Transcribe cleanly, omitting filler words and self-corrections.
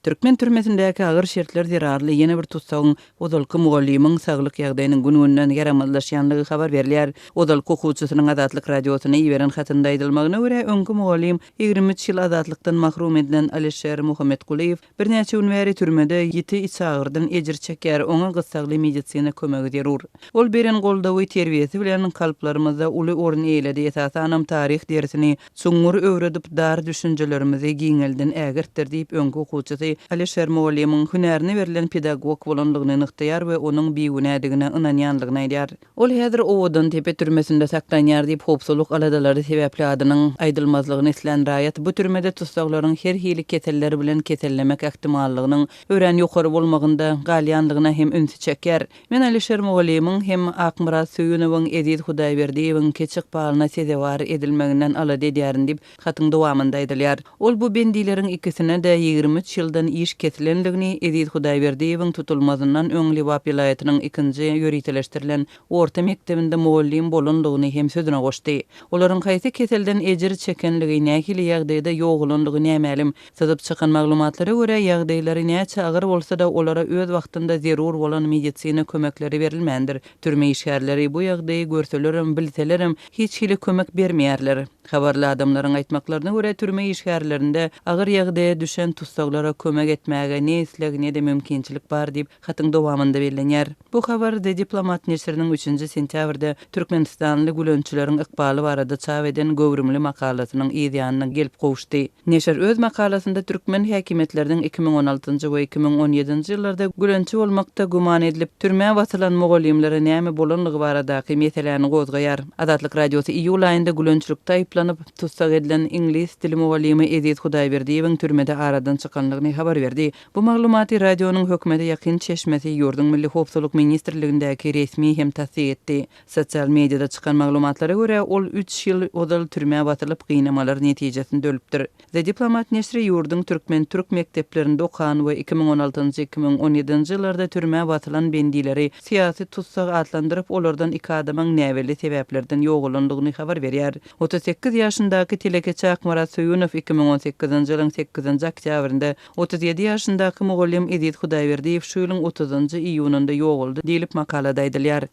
Türkmen türmesindäki agyr şertler zirarly ýene bir tutsagyň odalky mugallimyň saglyk ýagdaýynyň gününden yaramazlaşýanlygy habar berilýär. Odalky okuwçysynyň Azatlyk radiosyna ýiberen hatynda aýdylmagyna görä, öňkü mugallim 23 ýyl azatlikdan mahrum edilen Alişer Muhamedkuliýew birnäçe gün bäri türmede ýiti içagyrdan ejir çekýär, oňa gyssagly medisina kömegi zerur. Ol beren goldawy terbiýesi bilen kalplarymyzda uly orny eýledi. Esasanam taryh dersini çuňur öwredip dar düşünjelerimizi giňelden ägirtdir diýip öňkü okuwçysy Alişer Mugallimyň hünerini verilen pedagog bolanlygyny nykdyar we onuň biýünädigine ynanýanlygyny aýdýar. Ol häzir Owadan tepe türmesinde saklanýar diýip hopsuluk aladalary sebäpli adynyň aýdylmazlygyny islen raýat bu türmede tutsaklaryň her hili ketelleri bilen ketellemek ähtimallygynyň ören ýokary bolmagynda galýanlygyna hem ünsi çekýär. Men Alişer Mugallimyň hem Akmyrat Söýünowyň Edit Hudaýberdiýewiň keçik palyna sezewar edilmeginden alady edýärin diýip hatyň dowamynda aýdylýar. Ol bu bendileriň ikisine de 23 ýyldan iş kesilenligini Edit Hudaýberdiýewiň tutulmazyndan öňli Wap vilayatynyň 2-nji ýöriteleşdirilen orta mekdebinde mugallim bolanlygyny hem sözüne goşdy. Olaryň haýsy keselden ejir çekenligi nähili ýagdaýda ýoklandygy nämelim. Sazyp çykan maglumatlara görä ýagdaýlary näçe agyr bolsa da olara öz wagtynda zerur bolan medisina kömekleri berilmändir. Türme işgärleri bu ýagdaýy görselerim, bilselerim hiç hili kömek bermeýärler. Habarly adamlaryň aýtmaklaryna görä türme işgärlerinde agyr ýagdaýa düşen tutsaklara kömek etmäge ne islegine de mümkinçilik bar diýip hatyň dowamynda bellenýär. Bu habar de Diplomat neşriniň 3-nji sentýabrda Türkmenistanly gülönçüleriň ykbaly barada çap eden gowrumly makalasynyň ýa-da gelip gowuşdy. Neşr öz makalasynda türkmen häkimetleriniň 2016-njy we 2017-nji ýyllarda gülönçü bolmakda guman edilip türme wasylan mugallimlere näme bolanlygy baradaky meselelerini gozgaýar. Azatlyk radiosu iýul aýynda gülönçülükde aýplanyp tutsak edilen ingliz dili mugallimy Edit Hudaýberdiýewiň türmede aradan çykanlygyny habar berdi. Bu maglumaty radionyň hökümete ýakyn çeşmesi ýurdun milli howpsuzlyk ministrligindäki resmi hem tasdiq etdi. Sosial mediada çykan maglumatlara görä ol 3 ýyl odal türme watylyp gynamalar netijesinde ölüpdir. The Diplomat neşri ýurdun türkmen türk mekteplerinde okan we 2016-2017-nji ýyllarda türme watylan bendileri siýasy tutsak atlandyryp olardan iki adamyň näweli sebäplerden ýoklandygyny habar berýär. 38 ýaşyndaky Telekeçi Akmyrat Söýünow 2018-nji ýylyň 8-nji oktýabrynda 37 ýaşyndaky mugallim Edit Hudaýberdiýew şu ýylyň 30-njy iýununda ýogaldy diýilip makalada aýdylýar.